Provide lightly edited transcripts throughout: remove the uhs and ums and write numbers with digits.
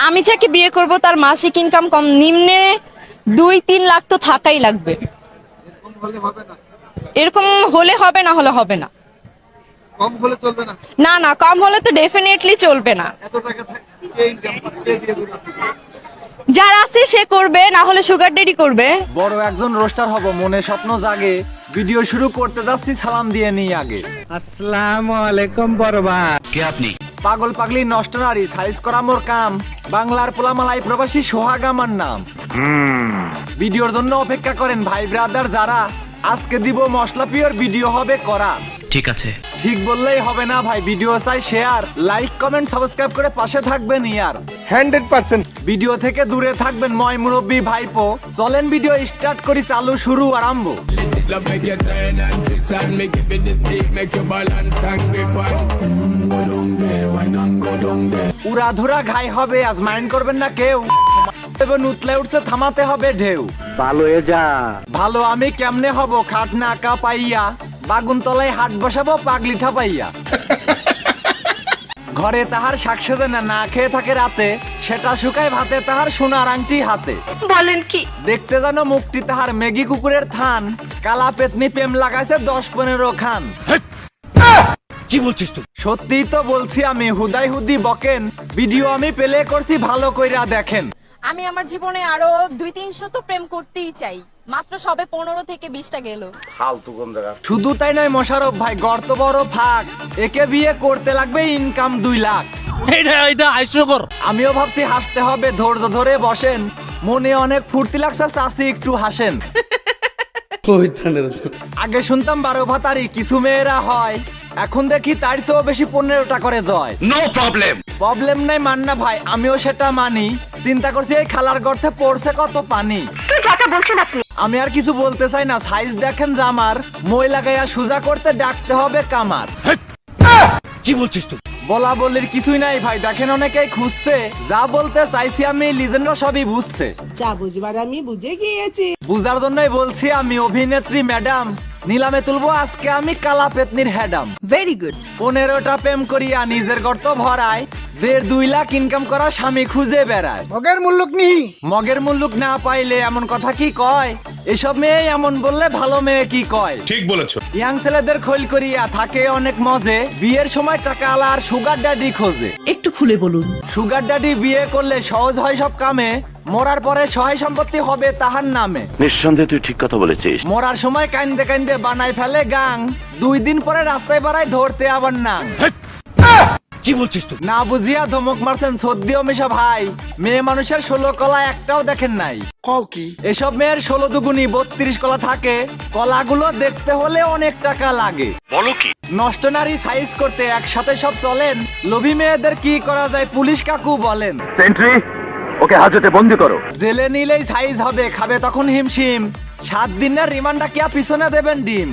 আমি যাকে বিয়ে করব তার মাসিক ইনকাম কম নিম্নে 2-3 লাখ তো থাকাই লাগবে। এরকম হলে হবে, না হলে হবে না। কম হলে চলবে না। না না, কম হলে তো ডেফিনেটলি চলবে না। এত টাকা কে ইনকাম করে, কে বিয়ে করবে? যার আছে সে করবে, না হলে সুগার ডেডি করবে। বড় একজন রোস্টার হব মনে স্বপ্ন জাগে, ভিডিও শুরু করতে যাচ্ছি সালাম দিয়ে নিই আগে। আসসালামু আলাইকুম বরবাদ। কে আপনি? পাগল পাগলি নষ্ট নারী সাইজ করা মোর কাম, বাংলার পোলামালাই প্রবাসী সোহাগ আমার নাম। ভিডিওর জন্য অপেক্ষা করেন ভাই ব্রাদার যারা, আজকে দিব মশলা পিওর ভিডিও হবে করা। ঠিক আছে। ঠিক বললেই হবে না ভাই, ভিডিও চাই শেয়ার, লাইক কমেন্ট সাবস্ক্রাইব করে পাশে থাকবেন ইয়ার। 100% ভিডিও থেকে দূরে থাকবেন ময় মুরব্বী ভাইপো, চলেন ভিডিও স্টার্ট করি, চালু শুরু আরম্ভ। Love make you turn and twist and make it with the stick, make you balance and grip on. Go down there, why not go down there? উড়াধুরা ঘাই হবে আজ মাইন্ড করবেন না কেউ, উতলে উঠছে থামাতে হবে ঢেউ। ভালো হয়ে যা। ভালো আমি কেমনে হব খাট না আঁকা পাইয়া, বাগুন তলায় হাট বসাবো পাগলি ঠাপাইয়া। ঘরে তাহার শাক সেজে না, না খেয়ে থাকে রাতে, সেটা শুকায় ভাতে তাহার সোনার আংটি হাতে। বলেন কি? দেখতে জানো মুখটি তাহার মেগি কুকুরের থান, কালা পেতনি প্রেম লাগাইছে 10-15 খান। কি বলছিস তুই? সত্যিই তো বলছি আমি, হুদাই হুদি বকেন, ভিডিও আমি পেলে করছি ভালো কইরা দেখেন। আমি আমার জীবনে আরো 200-300 তো প্রেম করতেই চাই, মাত্র সবে 15 থেকে 20টা গেল। শুধু তাই নয় মোশারফ ভাই, গর্ত বড় ফাঁক, একে বিয়ে করতে লাগবে ইনকাম 2 লাখ। এটা হাস্যকর। আমিও ভাবছি হাসতে হবে, ধৈর্য ধরে বসেন, মনে অনেক ফুর্তি লাগছে চাচি একটু হাসেন। আগে শুনতাম 12 ভাতারি কিছু মেয়েরা হয়, এখন দেখি তার চেয়েও বেশি 15টা করে জয়। No problem. প্রবলেম নাই মান্না ভাই, আমিও সেটা মানি, চিন্তা করছি এই খালার গর্তে পড়ছে কত পানি। আমি আর কিছু বলতে চাই না, সাইজ দেখেন জামার, মই লাগাইয়া সুজা করতে ডাকতে হবে কামার। কি বলছিস তুই? বলা বলির কিছুই নাই ভাই, দেখেন অনেকেই খুঁজছে, যা বলতে চাইছি আমি লিজেন্ডরা সবই বুঝছে। যা বুঝবার আমি বুঝে গিয়েছি। বুঝার জন্যই বলছি আমি অভিনেত্রী ম্যাডাম, নিলামে তুলবো আজকে আমি কালা পেতনির হেডাম। Very good. 15টা প্রেম করিয়া নিজের গর্ত ভরায়, 1.5-2 লাখ ইনকাম করা স্বামী খুঁজে বেড়ায়। মগের মূল্যক নিহি। মগের মুল্লুক না পাইলে এমন কথা কি কয়, এসব মেয়ে এমন বললে ভালো মেয়ে কি কয়। ঠিক বলেছো। ইয়াং ছেলেদের খৈল করিয়া থাকে অনেক মজে, বিয়ের সময় টাকা আলা আর সুগার ড্যাডি খোঁজে। একটু খুলে বলুন। সুগার ড্যাডি বিয়ে করলে সহজ হয় সব কামে, মরার পরে সহায় সম্পত্তি হবে তাহার নামে। নিঃসন্দেহে তুই ঠিক কথা বলেছিস। মরার সময় কান্দে কান্দে বানাই ফেলে গাং, 2 দিন পরে রাস্তায় বাড়ায় ধরতে আবার নাং। কি বলছিস তুই? না বুঝিয়া ধমক মারছেন সদ্যিও মিশা ভাই, মেয়ে মানুষের 16 কলা একটাও দেখেন নাই। কও কি? এসব মেয়ের 16 দুগুনি 32 কলা থাকে, কলাগুলো দেখতে হলে অনেক টাকা লাগে। বলো কি? নষ্ট নারী সাইজ করতে একসাথে সব চলেন, লোভী মেয়েদের কি করা যায় পুলিশ কাকু বলেন। সেন্ট্রি, ওকে হাজতে বন্দি করো। জেলে নিলেই সাইজ হবে, খাবে তখন হিমশিম, 7 দিনের রিমান্ডা কিয়া পিছনে দেবেন ডিম।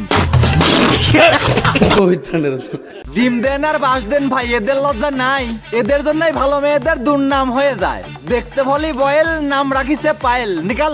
ডিম দেন আর বাস দেন ভাই, এদের লজ্জা নাই, এদের জন্যই ভালো মেয়েদের দুর্নাম হয়ে যায়। দেখতে ভলি বয়েল, নাম রাখিছে পায়েল, নিকাল।